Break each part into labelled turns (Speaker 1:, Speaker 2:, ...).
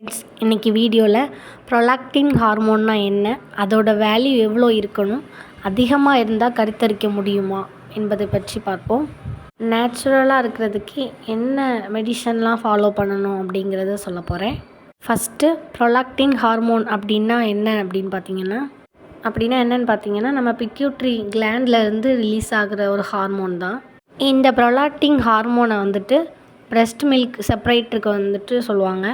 Speaker 1: இன்றைக்கி வீடியோவில் ப்ரொலாக்டின் ஹார்மோன்னா என்ன, அதோட வேல்யூ எவ்வளோ இருக்கணும், அதிகமாக இருந்தால் கருத்தரிக்க முடியுமா என்பதை பற்றி பார்ப்போம். நேச்சுரலாக இருக்கிறதுக்கு என்ன மெடிசன்லாம் ஃபாலோ பண்ணணும் அப்படிங்கிறத சொல்ல போகிறேன். ஃபஸ்ட்டு ப்ரொலாக்டின் ஹார்மோன் அப்படின்னா என்ன அப்படின்னு பார்த்தீங்கன்னா நம்ம பிட்யூட்ரி கிளாண்ட்லேருந்து ரிலீஸ் ஆகிற ஒரு ஹார்மோன் தான். இந்த ப்ரொலாக்டின் ஹார்மோனை பிரஸ்ட் மில்க் செப்பரேட்டருக்கு சொல்லுவாங்க.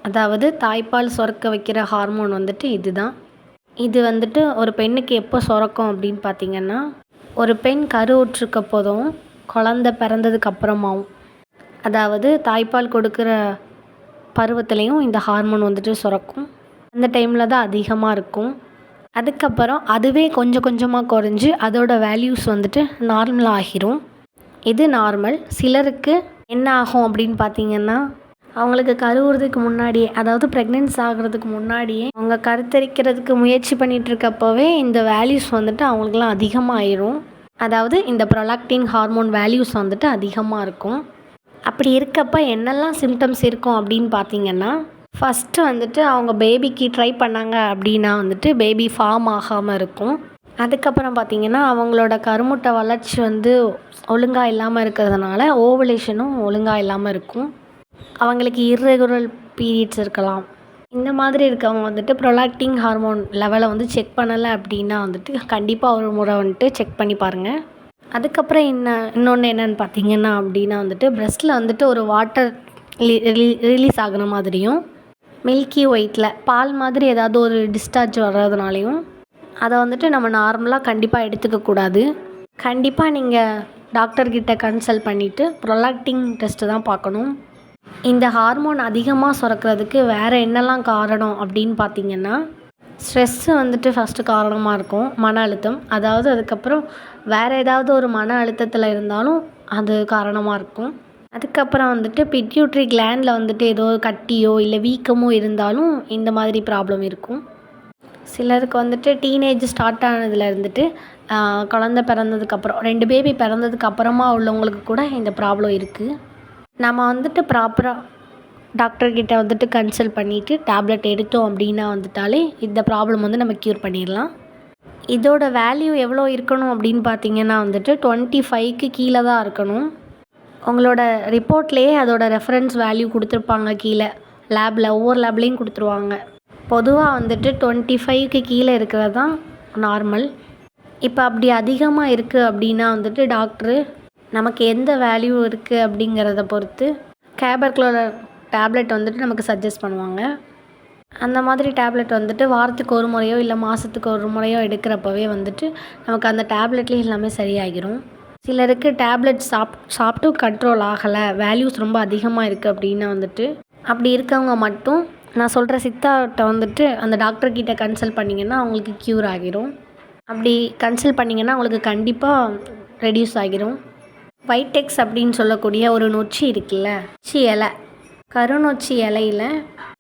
Speaker 1: அதாவது தாய்ப்பால் சுரக்க வைக்கிற ஹார்மோன் இதுதான். இது ஒரு பெண்ணுக்கு எப்போ சுரக்கும் அப்படின்னு பார்த்திங்கன்னா, ஒரு பெண் கருவுற்றிருக்க போதும் குழந்த பிறந்ததுக்கு அப்புறமாவும், அதாவது தாய்ப்பால் கொடுக்குற பருவத்துலேயும் இந்த ஹார்மோன் சுரக்கும். அந்த டைமில் தான் அதிகமாக இருக்கும். அதுக்கப்புறம் அதுவே கொஞ்சம் கொஞ்சமாக குறைஞ்சி அதோட வேல்யூஸ் நார்மலாக ஆகிரும். இது நார்மல். சிலருக்கு என்ன ஆகும் அப்படின்னு பார்த்திங்கன்னா, அவங்களுக்கு கருவுறதுக்கு முன்னாடியே, அதாவது ப்ரெக்னென்சி ஆகிறதுக்கு முன்னாடியே அவங்க கருத்தரிக்கிறதுக்கு முயற்சி பண்ணிகிட்ருக்கப்போவே இந்த வேல்யூஸ் அவங்களுக்குலாம் அதிகமாகிடும். அதாவது இந்த ப்ரொலாக்டின் ஹார்மோன் வேல்யூஸ் அதிகமாக இருக்கும். அப்படி இருக்கப்போ என்னெல்லாம் சிம்டம்ஸ் இருக்கும் அப்படின்னு பார்த்திங்கன்னா, ஃபஸ்ட்டு அவங்க பேபிக்கு ட்ரை பண்ணாங்க அப்படின்னா பேபி ஃபார்ம் ஆகாமல் இருக்கும். அதுக்கப்புறம் பார்த்திங்கன்னா அவங்களோட கருமுட்டை வளர்ச்சி ஒழுங்காக இல்லாமல் இருக்கிறதுனால ஓவலேஷனும் ஒழுங்காக இல்லாமல் இருக்கும். அவங்களுக்கு இர்ரெகுலர் பீரியட்ஸ் இருக்கலாம். இந்த மாதிரி இருக்கவங்க ப்ரொலாக்டின் ஹார்மோன் லெவலை செக் பண்ணலை அப்படின்னா கண்டிப்பாக ஒரு முறை செக் பண்ணி பாருங்கள். அதுக்கப்புறம் இன்னொன்று என்னென்னு பார்த்தீங்கன்னா அப்படின்னா ப்ரெஸ்ட்டில் ஒரு வாட்டர் ரிலீஸ் ஆகிற மாதிரியும், மில்கி ஒயிட்டில் பால் மாதிரி ஏதாவது ஒரு டிஸ்சார்ஜ் வர்றதுனாலையும் அதை நம்ம நார்மலாக கண்டிப்பாக எடுத்துக்கக்கூடாது. கண்டிப்பாக நீங்கள் டாக்டர்கிட்ட கன்சல்ட் பண்ணிவிட்டு ப்ரொலாக்டின் டெஸ்ட்டு தான் பார்க்கணும். இந்த ஹார்மோன் அதிகமாக சுரக்கிறதுக்கு வேறு என்னெல்லாம் காரணம் அப்படின்னு பார்த்திங்கன்னா, ஸ்ட்ரெஸ்ஸு ஃபஸ்ட்டு காரணமாக இருக்கும். மன அழுத்தம், அதாவது அதுக்கப்புறம் வேறு ஏதாவது ஒரு மன அழுத்தத்தில் இருந்தாலும் அது காரணமாக இருக்கும். அதுக்கப்புறம் பிட்யூட்ரி கிளாண்டில் ஏதோ கட்டியோ இல்லை வீக்கமோ இருந்தாலும் இந்த மாதிரி ப்ராப்ளம் இருக்கும். சிலருக்கு டீனேஜ் ஸ்டார்ட் ஆனதில் குழந்த பிறந்ததுக்கப்புறம் 2 பேபி பிறந்ததுக்கு அப்புறமா உள்ளவங்களுக்கு கூட இந்த ப்ராப்ளம் இருக்குது. நம்ம ப்ராப்பராக டாக்டர்கிட்ட கன்சல்ட் பண்ணிவிட்டு டேப்லெட் எடுத்தோம் அப்படின்னா இந்த ப்ராப்ளம் நம்ம க்யூர் பண்ணிடலாம். இதோட வேல்யூ எவ்வளோ இருக்கணும் அப்படின்னு பார்த்தீங்கன்னா 25க்கு கீழே தான் இருக்கணும். உங்களோட ரிப்போர்ட்லேயே அதோட ரெஃபரன்ஸ் வேல்யூ கொடுத்துருப்பாங்க கீழே. லேபில் ஒவ்வொரு லேப்லேயும் கொடுத்துருவாங்க. பொதுவாக 25க்கு கீழே இருக்கிறது தான் நார்மல். இப்போ அப்படி அதிகமாக இருக்குது அப்படின்னா டாக்டரு நமக்கு எந்த வேல்யூ இருக்குது அப்படிங்கிறத பொறுத்து கேபர்க்ளோலர் டேப்லெட் நமக்கு சஜஸ்ட் பண்ணுவாங்க. அந்த மாதிரி டேப்லெட் வாரத்துக்கு ஒரு முறையோ இல்லை மாதத்துக்கு ஒரு முறையோ எடுக்கிறப்பவே நமக்கு அந்த டேப்லெட்லேயே எல்லாமே சரியாகிடும். சிலருக்கு டேப்லெட் சாப்பிட்டும் கண்ட்ரோல் ஆகலை, வேல்யூஸ் ரொம்ப அதிகமாக இருக்குது அப்படின்னா அப்படி இருக்கவங்க மட்டும் நான் சொல்கிற சித்தாட்ட அந்த டாக்டர்கிட்ட கன்சல்ட் பண்ணிங்கன்னா அவங்களுக்கு க்யூர் ஆகிரும். அப்படி கன்சல்ட் பண்ணிங்கன்னா அவங்களுக்கு கண்டிப்பாக ரெடியூஸ் ஆகிரும். வைட்டெக்ஸ் அப்படின்னு சொல்லக்கூடிய ஒரு நொச்சி இருக்குல்ல, நொச்சி இலை, கருநொச்சி இலையில்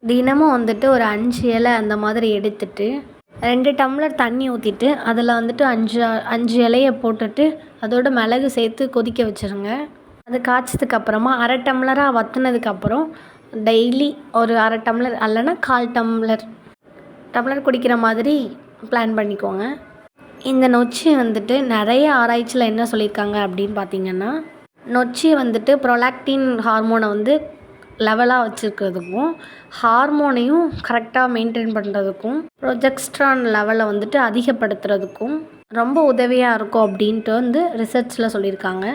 Speaker 1: தினமும் ஒரு 5 இலை அந்த மாதிரி எடுத்துட்டு 2 டம்ளர் தண்ணி ஊற்றிட்டு அதில் 5 இலையை போட்டுட்டு அதோட மிளகு சேர்த்து கொதிக்க வச்சுருங்க. அது காய்ச்சதுக்கு அப்புறமா அரை டம்ளராக வற்றினதுக்கப்புறம் டெய்லி ஒரு அரை டம்ளர் அல்லனா 1/4 டம்ளர் குடிக்கிற மாதிரி பிளான் பண்ணிக்கோங்க. இந்த நொச்சி நிறைய ஆராய்ச்சியில் என்ன சொல்லியிருக்காங்க அப்படின்னு பார்த்திங்கன்னா, நொச்சி ப்ரொலாக்டின் ஹார்மோனை லெவலாக வச்சுருக்கிறதுக்கும், ஹார்மோனையும் கரெக்டாக மெயின்டைன் பண்ணுறதுக்கும், ப்ரொஜெஸ்ட்ரான் லெவலை அதிகப்படுத்துறதுக்கும் ரொம்ப உதவியாக இருக்கும் அப்படின்ட்டு ரிசர்ச்சில் சொல்லியிருக்காங்க.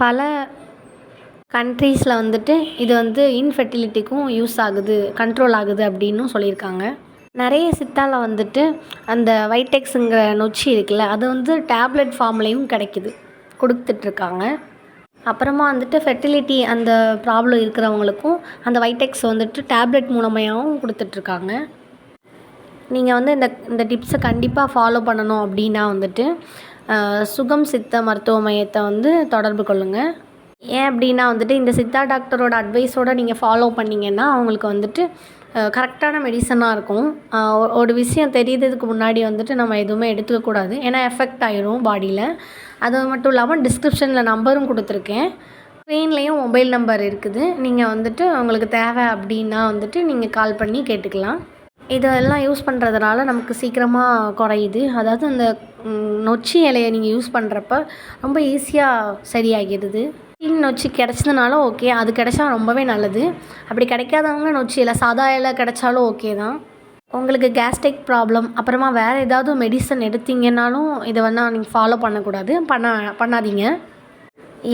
Speaker 1: பல கண்ட்ரீஸில் இது இன்ஃபெர்டிலிட்டிக்கும் யூஸ் ஆகுது, கண்ட்ரோல் ஆகுது அப்படின்னும் சொல்லியிருக்காங்க. நிறைய சித்தால அந்த வைட்டெக்ஸுங்கிற நொச்சி இருக்குல்ல, அது டேப்லெட் ஃபார்ம்லேயும் கிடைக்கிது, கொடுத்துட்ருக்காங்க. அப்புறமா ஃபெர்டிலிட்டி அந்த ப்ராப்ளம் இருக்கிறவங்களுக்கும் அந்த வைட்டெக்ஸ் டேப்லெட் மூலமாகவும் கொடுத்துட்ருக்காங்க. நீங்கள் இந்த டிப்ஸை கண்டிப்பாக ஃபாலோ பண்ணணும் அப்படின்னா சுகம் சித்த மருத்துவ மையத்தை தொடர்பு கொள்ளுங்கள். ஏன் அப்படின்னா இந்த சித்தா டாக்டரோட அட்வைஸோடு நீங்கள் ஃபாலோ பண்ணிங்கன்னா அவங்களுக்கு கரெக்டான மெடிசனாக இருக்கும். ஒரு விஷயம் தெரியுறதுக்கு முன்னாடி நம்ம எதுவுமே எடுத்துக்கக்கூடாது, ஏன்னா எஃபெக்ட் ஆகிரும் பாடியில். அது மட்டும் இல்லாமல் டிஸ்கிரிப்ஷனில் நம்பரும் கொடுத்துருக்கேன். ஸ்க்ரீன்லேயும் மொபைல் நம்பர் இருக்குது. நீங்கள் வந்துட்டு உங்களுக்கு தேவை அப்படின்னா வந்துட்டு நீங்கள் கால் பண்ணி கேட்டுக்கலாம். இதெல்லாம் யூஸ் பண்ணுறதுனால நமக்கு சீக்கிரமாக குறையுது. அதாவது அந்த நொச்சி இலைய நீங்கள் யூஸ் பண்ணுறப்ப ரொம்ப ஈஸியாக சரியாகிடுது. நொச்சி கிடச்சதுனாலும் ஓகே, அது கிடச்சா ரொம்பவே நல்லது. அப்படி கிடைக்காதவங்க நொச்சி இலை, சாதா இலை கிடச்சாலும் ஓகே தான். உங்களுக்கு கேஸ்ட்ரிக் ப்ராப்ளம் அப்புறமா வேறு ஏதாவது மெடிசன் எடுத்தீங்கன்னாலும் இதை வேணால் நீங்கள் ஃபாலோ பண்ணக்கூடாது, பண்ணாதீங்க.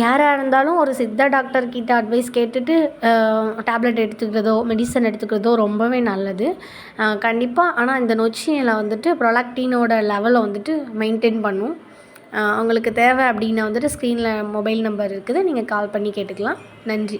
Speaker 1: யாராக இருந்தாலும் ஒரு சித்தா டாக்டர்கிட்ட அட்வைஸ் கேட்டுட்டு டேப்லெட் எடுத்துக்கிறதோ மெடிசன் எடுத்துக்கிறதோ ரொம்பவே நல்லது கண்டிப்பாக. ஆனால் இந்த நொச்சி இலை வந்துட்டு ப்ரொலாக்டினோட லெவலை வந்துட்டு மெயின்டைன் பண்ணும். உங்களுக்கு தேவை அப்படின்னா வந்துட்டு ஸ்க்ரீனில் மொபைல் நம்பர் இருக்குது, நீங்கள் கால் பண்ணி கேட்டுக்கலாம். நன்றி.